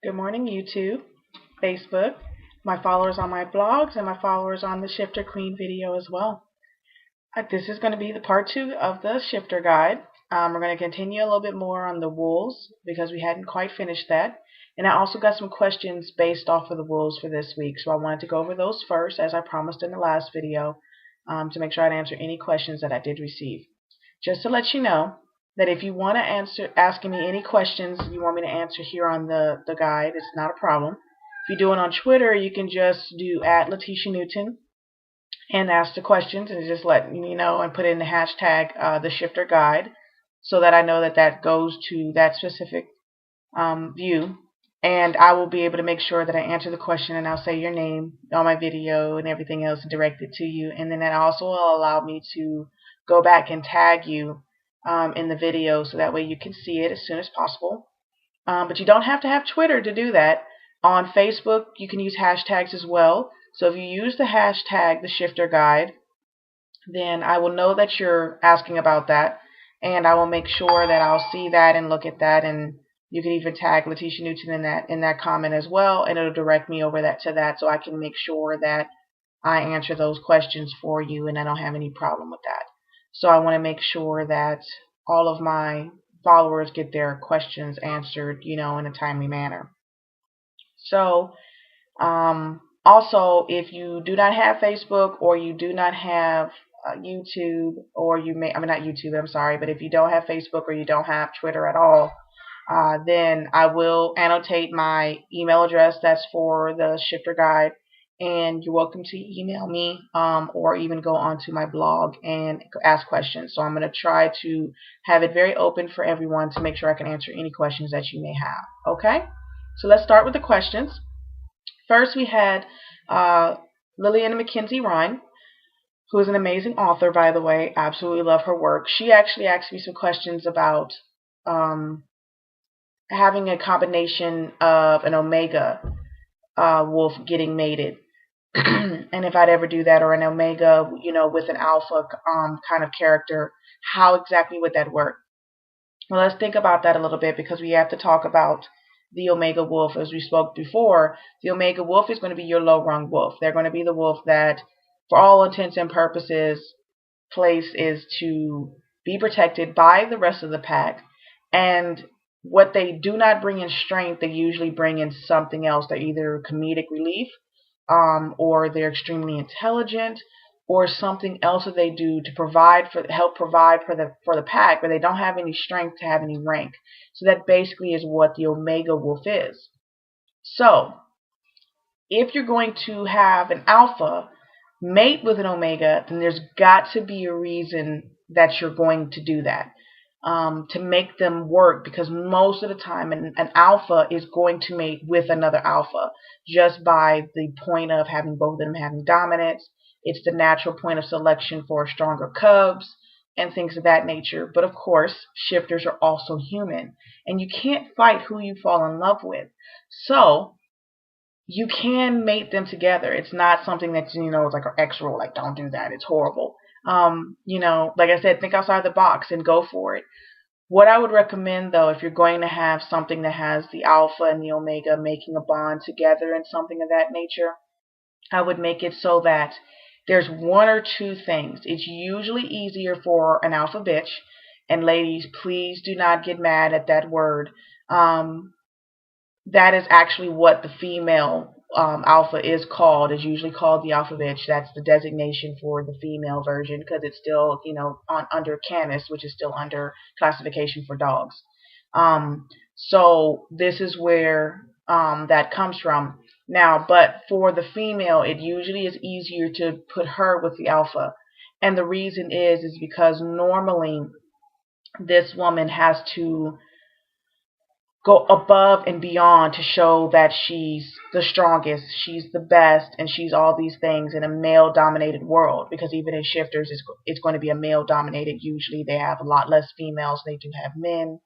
Good morning, YouTube, Facebook, my followers on my blogs, and my followers on the Shifter Queen video as well. This is going to be the part 2 of the Shifter Guide. We're going to continue a little bit more on the wolves because we hadn't quite finished that. And I also got some questions based off of the wolves for this week, so I wanted to go over those first, as I promised in the last video, to make sure I'd answer any questions that I did receive. Just to let you know that if you want to asking me any questions you want me to answer here on the guide, it's not a problem. If you do it on Twitter, you can just do @LeTeisha Newton and ask the questions and just let me know and put in the hashtag the Shifter Guide so that I know that that goes to that specific view, and I will be able to make sure that I answer the question and I'll say your name on my video and everything else and direct it to you. And then that also will allow me to go back and tag you in the video so that way you can see it as soon as possible. But you don't have to have Twitter to do that. On Facebook, you can use hashtags as well. So if you use the hashtag the Shifter Guide, then I will know that you're asking about that, and I will make sure that I'll see that and look at that. And you can even tag LeTeisha Newton in that comment as well, and it'll direct me over to that so I can make sure that I answer those questions for you, and I don't have any problem with that. So I want to make sure that all of my followers get their questions answered, in a timely manner. So also, if you do not have Facebook, or you do not have YouTube, or not YouTube, I'm sorry, but if you don't have Facebook or you don't have Twitter at all, then I will annotate my email address that's for the Shifter Guide, and you're welcome to email me or even go onto my blog and ask questions. So I'm going to try to have it very open for everyone to make sure I can answer any questions that you may have. Okay? So let's start with the questions. First, we had Lillian Mackenzie Ryan, who is an amazing author, by the way. Absolutely love her work. She actually asked me some questions about having a combination of an Omega wolf getting mated, and if I'd ever do that, or an Omega, with an alpha kind of character, how exactly would that work? Well, let's think about that a little bit, because we have to talk about the Omega wolf. As we spoke before, the Omega wolf is going to be your low-rung wolf. They're going to be the wolf that, for all intents and purposes, place is to be protected by the rest of the pack. And what they do not bring in strength, they usually bring in something else. They're either comedic relief, or they're extremely intelligent, or something else that they do to help provide for the pack, but they don't have any strength to have any rank. So that basically is what the Omega wolf is. So if you're going to have an alpha mate with an Omega, then there's got to be a reason that you're going to do that. To make them work, because most of the time an alpha is going to mate with another alpha just by the point of having both of them having dominance. It's the natural point of selection for stronger cubs and things of that nature. But of course, shifters are also human, and you can't fight who you fall in love with. So you can mate them together. It's not something that's, it's like an X rule, like don't do that, it's horrible. Like I said, think outside the box and go for it. What I would recommend, though, if you're going to have something that has the alpha and the Omega making a bond together and something of that nature, I would make it so that there's one or two things. It's usually easier for an alpha bitch, and ladies, please do not get mad at that word. That is actually what the female alpha is called. Is usually called the alpha bitch. That's the designation for the female version, because it's still, under Canis, which is still under classification for dogs. So this is where that comes from. Now, but for the female, it usually is easier to put her with the alpha. And the reason is because normally this woman has to go above and beyond to show that she's the strongest, she's the best, and she's all these things in a male-dominated world. Because even in shifters, it's going to be a male-dominated. Usually they have a lot less females. They do have men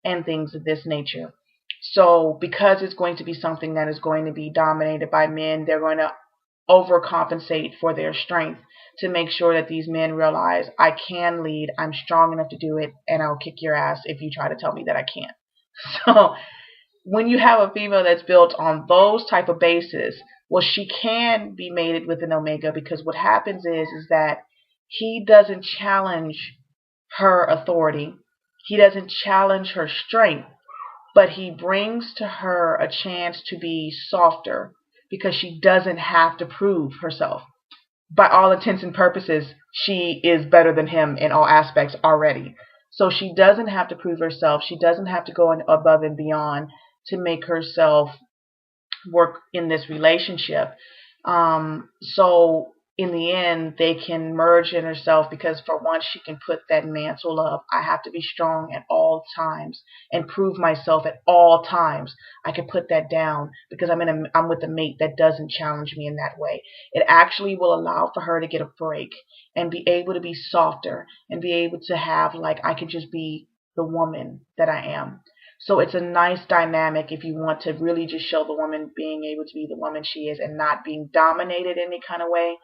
and things of this nature. So because it's going to be something that is going to be dominated by men, they're going to overcompensate for their strength to make sure that these men realize, I can lead, I'm strong enough to do it, and I'll kick your ass if you try to tell me that I can't. So when you have a female that's built on those type of bases, well, she can be mated with an Omega, because what happens is that he doesn't challenge her authority. He doesn't challenge her strength, but he brings to her a chance to be softer, because she doesn't have to prove herself. By all intents and purposes, she is better than him in all aspects already. So she doesn't have to prove herself. She doesn't have to go above and beyond to make herself work in this relationship. So in the end, they can merge in herself, because for once she can put that mantle of, I have to be strong at all times and prove myself at all times. I can put that down because I'm with a mate that doesn't challenge me in that way. It actually will allow for her to get a break and be able to be softer and be able to have, like, I can just be the woman that I am. So it's a nice dynamic if you want to really just show the woman being able to be the woman she is and not being dominated in any kind of way.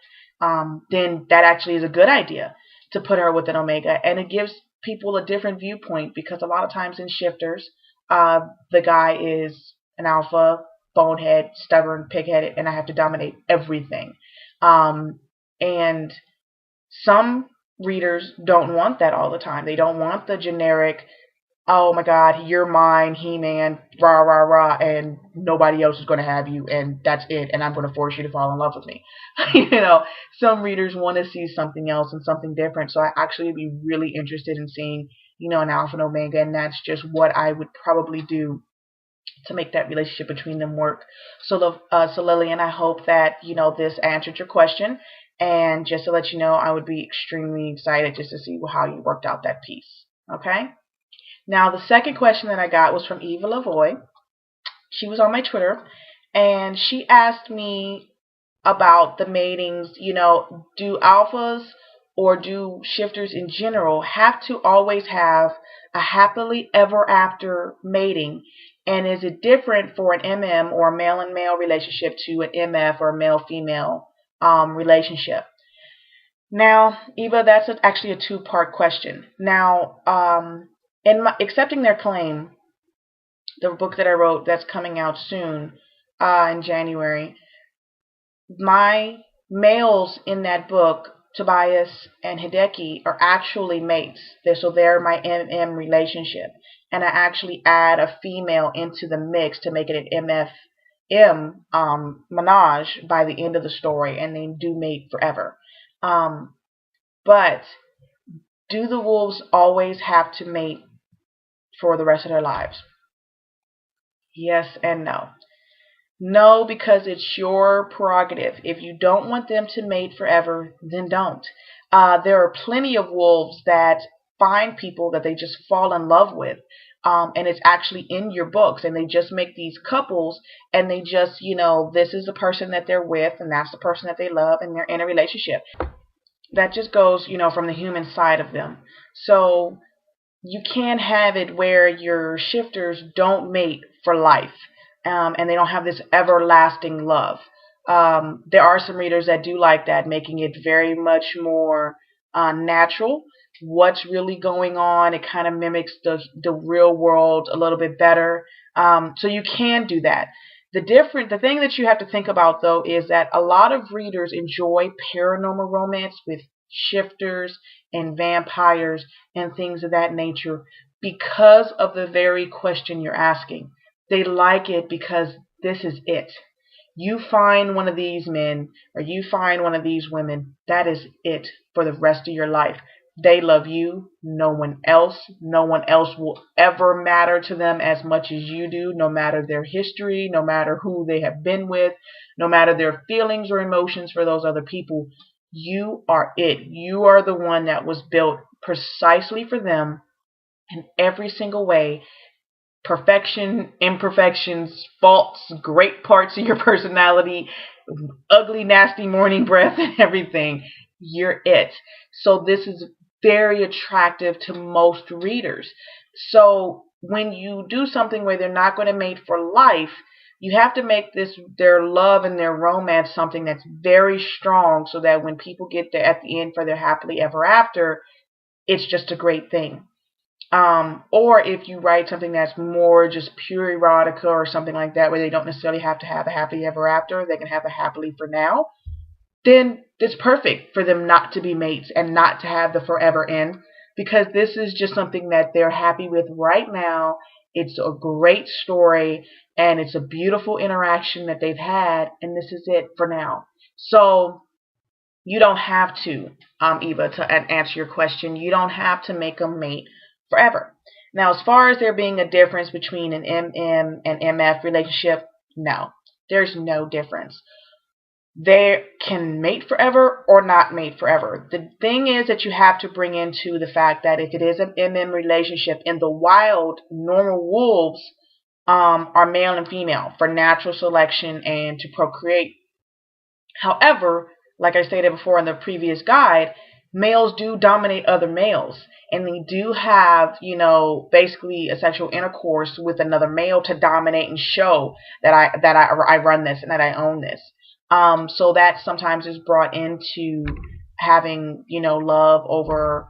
Then that actually is a good idea to put her with an Omega. And it gives people a different viewpoint, because a lot of times in shifters, the guy is an alpha, bonehead, stubborn, pig-headed, and I have to dominate everything. And some readers don't want that all the time. They don't want the generic, oh my God, you're mine, He-Man, rah, rah, rah, and nobody else is going to have you, and that's it, and I'm going to force you to fall in love with me. Some readers want to see something else and something different, so I actually would be really interested in seeing, an Alpha and Omega, and that's just what I would probably do to make that relationship between them work. So Lillian, I hope that, this answered your question, and just to let you know, I would be extremely excited just to see how you worked out that piece, okay? Now, the second question that I got was from Eva Lavoie. She was on my Twitter, and she asked me about the matings. Do alphas or do shifters in general have to always have a happily ever after mating? And is it different for an MM or a male and male relationship to an MF or a male-female relationship? Now, Eva, that's actually a two-part question. Now, in Accepting Their Claim, the book that I wrote that's coming out soon in January, my males in that book, Tobias and Hideki, are actually mates. So they're my MM relationship. And I actually add a female into the mix to make it an MFM menage by the end of the story, and they do mate forever. But do the wolves always have to mate for the rest of their lives? Yes and no. No, because it's your prerogative. If you don't want them to mate forever, then don't. There are plenty of wolves that find people that they just fall in love with, and it's actually in your books, and they just make these couples, and they just, this is the person that they're with, and that's the person that they love, and they're in a relationship. That just goes, from the human side of them. So you can have it where your shifters don't mate for life, and they don't have this everlasting love. There are some readers that do like that, making it very much more natural. What's really going on, it kind of mimics the real world a little bit better. So you can do that. The thing that you have to think about, though, is that a lot of readers enjoy paranormal romance with shifters and vampires and things of that nature because of the very question you're asking. They like it because this is it. You find one of these men or you find one of these women, that is it for the rest of your life. They love you, no one else. No one else will ever matter to them as much as you do, no matter their history, no matter who they have been with, no matter their feelings or emotions for those other people. You are it. You are the one that was built precisely for them in every single way. Perfection, imperfections, faults, great parts of your personality, ugly, nasty morning breath, and everything. You're it. So this is very attractive to most readers. So when you do something where they're not going to mate for life, you have to make their love and their romance something that's very strong, so that when people get there at the end for their happily ever after, it's just a great thing. Or if you write something that's more just pure erotica or something like that, where they don't necessarily have to have a happily ever after, they can have a happily for now, then it's perfect for them not to be mates and not to have the forever end, because this is just something that they're happy with right now. It's a great story and it's a beautiful interaction that they've had, and this is it for now. So you don't have to, Eva, to answer your question, you don't have to make them mate forever. Now, as far as there being a difference between an MM and MF relationship, no, there's no difference. They can mate forever or not mate forever. The thing is that you have to bring into the fact that if it is an MM relationship, in the wild, normal wolves are male and female for natural selection and to procreate. However, like I stated before in the previous guide, males do dominate other males, and they do have, basically a sexual intercourse with another male to dominate and show that I run this and that I own this. So that sometimes is brought into having, love over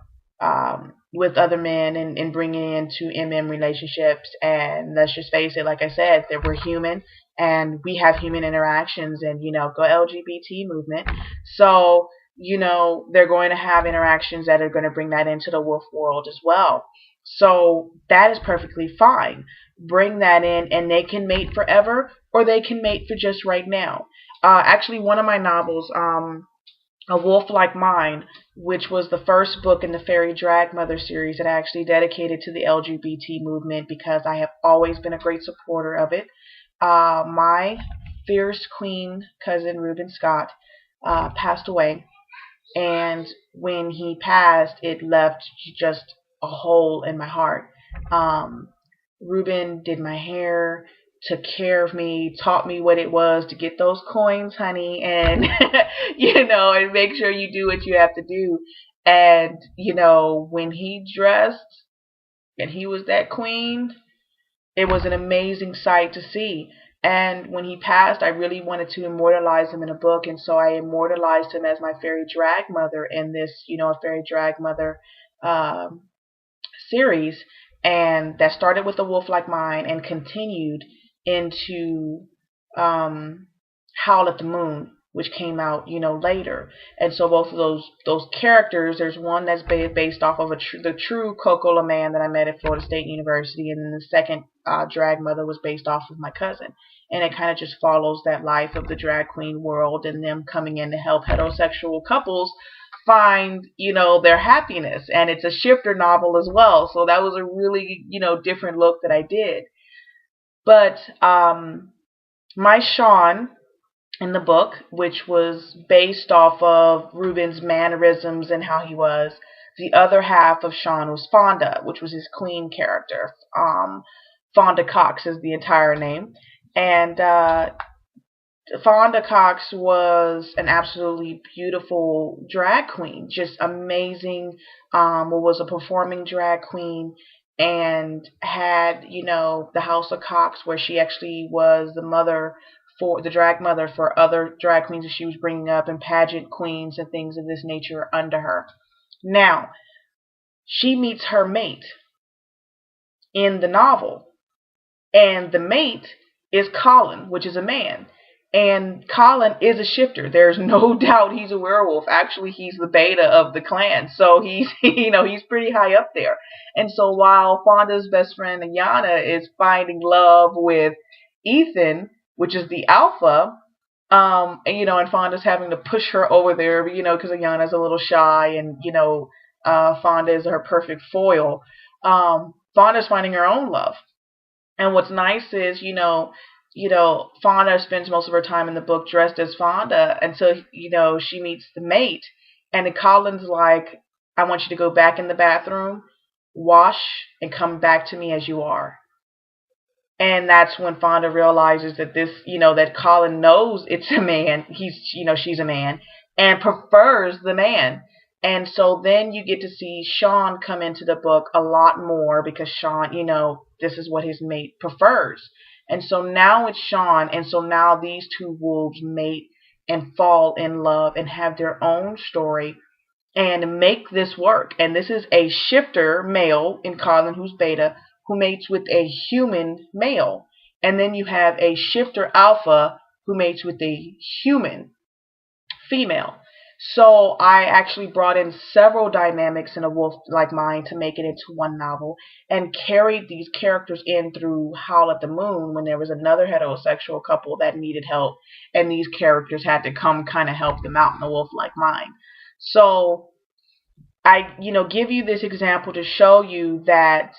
with other men, and bringing into MM relationships. And let's just face it, like I said, that we're human and we have human interactions, and, go LGBT movement. So, they're going to have interactions that are going to bring that into the wolf world as well. So that is perfectly fine. Bring that in, and they can mate forever or they can mate for just right now. Actually, one of my novels, A Wolf Like Mine, which was the first book in the Fairy Drag Mother series that I actually dedicated to the LGBT movement, because I have always been a great supporter of it. My fierce queen cousin, Reuben Scott, passed away. And when he passed, it left just a hole in my heart. Reuben did my hair, took care of me, taught me what it was to get those coins, honey, and, and make sure you do what you have to do. And, when he dressed and he was that queen, it was an amazing sight to see. And when he passed, I really wanted to immortalize him in a book, and so I immortalized him as my fairy drag mother in this, fairy drag mother series. And that started with A Wolf Like Mine and continued into Howl at the Moon, which came out, later. And so both of those characters, there's one that's based off of the true Coco LeMan that I met at Florida State University, and then the second drag mother was based off of my cousin. And it kind of just follows that life of the drag queen world and them coming in to help heterosexual couples find, their happiness. And it's a shifter novel as well, so that was a really, different look that I did. But my Sean in the book, which was based off of Reuben's mannerisms and how he was, the other half of Sean was Fonda, which was his queen character. Fonda Cox is the entire name. And Fonda Cox was an absolutely beautiful drag queen, just amazing. Was a performing drag queen, and had, the House of Cox, where she actually was the mother for the drag mother for other drag queens that she was bringing up, and pageant queens and things of this nature under her. Now, she meets her mate in the novel, and the mate is Colin, which is a man. And Colin is a shifter. There's no doubt he's a werewolf. Actually, he's the beta of the clan. So he's, he's pretty high up there. And so while Fonda's best friend, Ayana, is finding love with Ethan, which is the alpha, and Fonda's having to push her over there, because Ayana's a little shy, and, Fonda is her perfect foil. Fonda's finding her own love. And what's nice is, Fonda spends most of her time in the book dressed as Fonda until, she meets the mate. And then Colin's like, I want you to go back in the bathroom, wash, and come back to me as you are. And that's when Fonda realizes that that Colin knows it's a man. She's a man, and prefers the man. And so then you get to see Sean come into the book a lot more, because Sean, this is what his mate prefers. And so now it's Sean, and so now these two wolves mate and fall in love and have their own story. and make this work. And this is a shifter male in Colin, who's beta, who mates with a human male. And then you have a shifter alpha who mates with a human female. So I actually brought in several dynamics in A Wolf Like Mine to make it into one novel, and carried these characters in through Howl at the Moon when there was another heterosexual couple that needed help, and these characters had to come kind of help them out in A Wolf Like Mine. So I, give you this example to show you that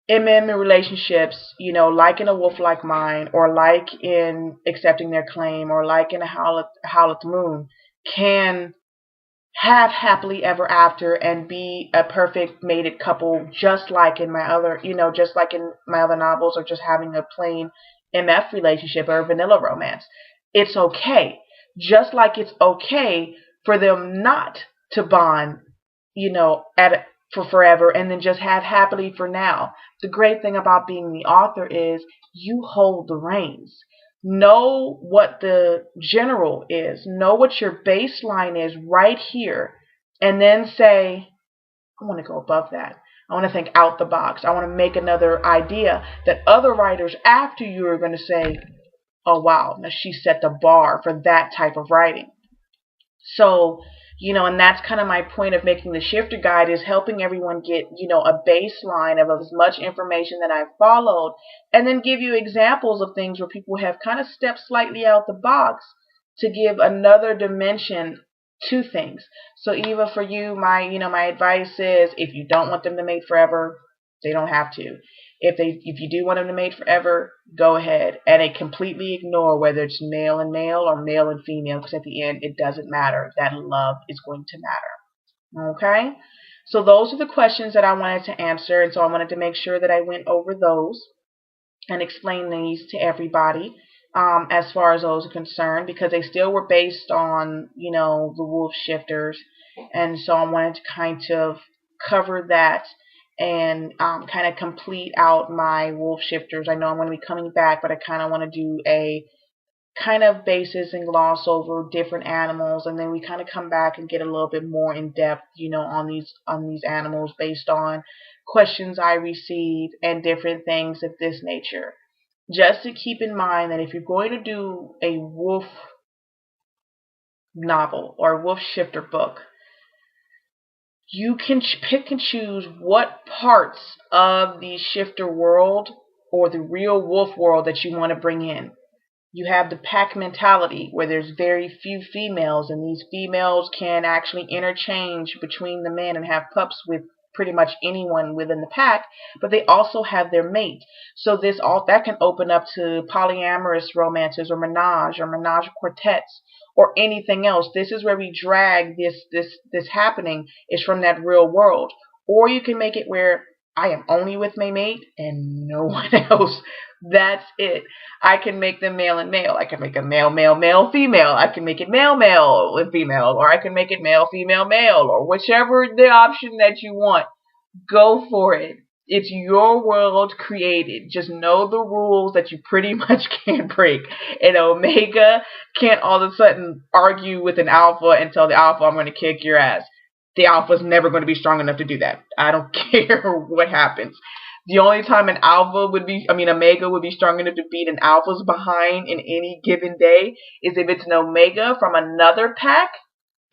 MM in relationships, like in A Wolf Like Mine, or like in Accepting Their Claim, or like in Howl at the Moon, can have happily ever after and be a perfect mated couple, just like in my other, just like in my other novels, or just having a plain MF relationship or a vanilla romance. It's okay. Just like it's okay for them not to bond, for forever, and then just have happily for now. The great thing about being the author is you hold the reins. Know what the general is. Know what your baseline is right here. And then say, I want to go above that. I want to think out the box. I want to make another idea that other writers after you are going to say, oh wow, now she set the bar for that type of writing. So, and that's kind of my point of making the shifter guide, is helping everyone get, a baseline of as much information that I've followed, and then give you examples of things where people have kind of stepped slightly out the box to give another dimension to things. So Eva, for you, my advice is, if you don't want them to mate forever, they don't have to. If you do want them to mate forever, go ahead, and completely ignore whether it's male and male or male and female, because at the end it doesn't matter. That love is going to matter. Okay? So those are the questions that I wanted to answer, and so I wanted to make sure that I went over those and explain these to everybody as far as those are concerned, because they still were based on, the wolf shifters, and so I wanted to kind of cover that and kind of complete out my wolf shifters. I know I'm going to be coming back, but I kind of want to do a kind of basis and gloss over different animals, and then we kind of come back and get a little bit more in depth, on these animals based on questions I receive and different things of this nature. Just to keep in mind that if you're going to do a wolf novel or a wolf shifter book, you can pick and choose what parts of the shifter world or the real wolf world that you want to bring in. You have the pack mentality, where there's very few females, and these females can actually interchange between the men and have pups with pretty much anyone within the pack, but they also have their mate. So that can open up to polyamorous romances, or menage quartets, or anything else. This is where we drag this happening is from that real world. Or you can make it where I am only with my mate and no one else. That's it. I can make them male and male. I can make a male, male, male, female. I can make it male, male with female, or I can make it male, female, male, or whichever the option that you want. Go for it. It's your world created. Just know the rules that you pretty much can't break. And Omega can't all of a sudden argue with an alpha and tell the alpha, I'm going to kick your ass. The alpha's never going to be strong enough to do that. I don't care what happens. The only time an Omega would be strong enough to beat an alpha's behind in any given day is if it's an Omega from another pack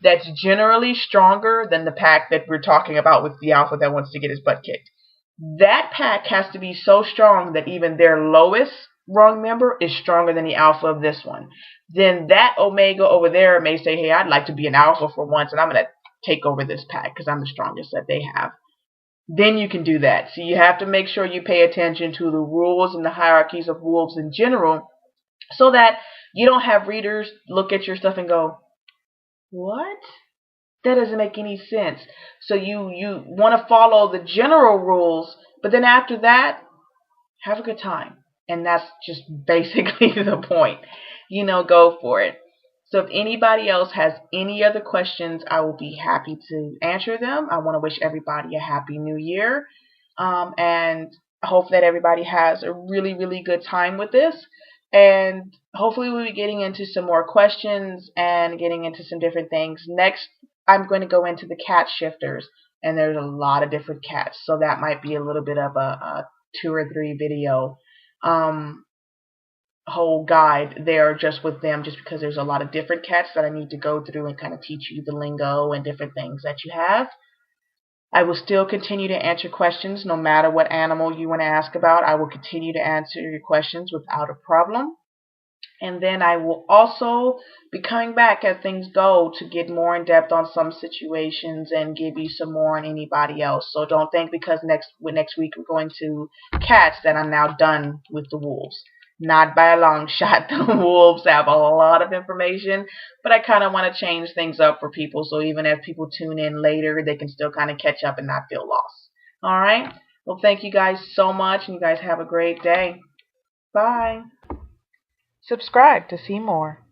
that's generally stronger than the pack that we're talking about with the alpha that wants to get his butt kicked. That pack has to be so strong that even their lowest rung member is stronger than the alpha of this one. Then that Omega over there may say, hey, I'd like to be an alpha for once, and I'm going to take over this pack because I'm the strongest that they have. Then you can do that. So you have to make sure you pay attention to the rules and the hierarchies of wolves in general, so that you don't have readers look at your stuff and go, what? That doesn't make any sense. So you want to follow the general rules, but then after that, have a good time. And that's just basically the point. Go for it. So if anybody else has any other questions, I will be happy to answer them. I want to wish everybody a happy new year. And I hope that everybody has a really, really good time with this. And hopefully we'll be getting into some more questions and getting into some different things next I'm going to go into the cat shifters, and there's a lot of different cats, so that might be a little bit of a 2 or 3 video whole guide there just with them, just because there's a lot of different cats that I need to go through and kind of teach you the lingo and different things that you have. I will still continue to answer questions no matter what animal you want to ask about. I will continue to answer your questions without a problem. And then I will also be coming back as things go to get more in depth on some situations and give you some more on anybody else. So don't think because next week we're going to cats that I'm now done with the wolves. Not by a long shot. The wolves have a lot of information, but I kind of want to change things up for people, so even if people tune in later, they can still kind of catch up and not feel lost. All right? Well, thank you guys so much, and you guys have a great day. Bye. Subscribe to see more.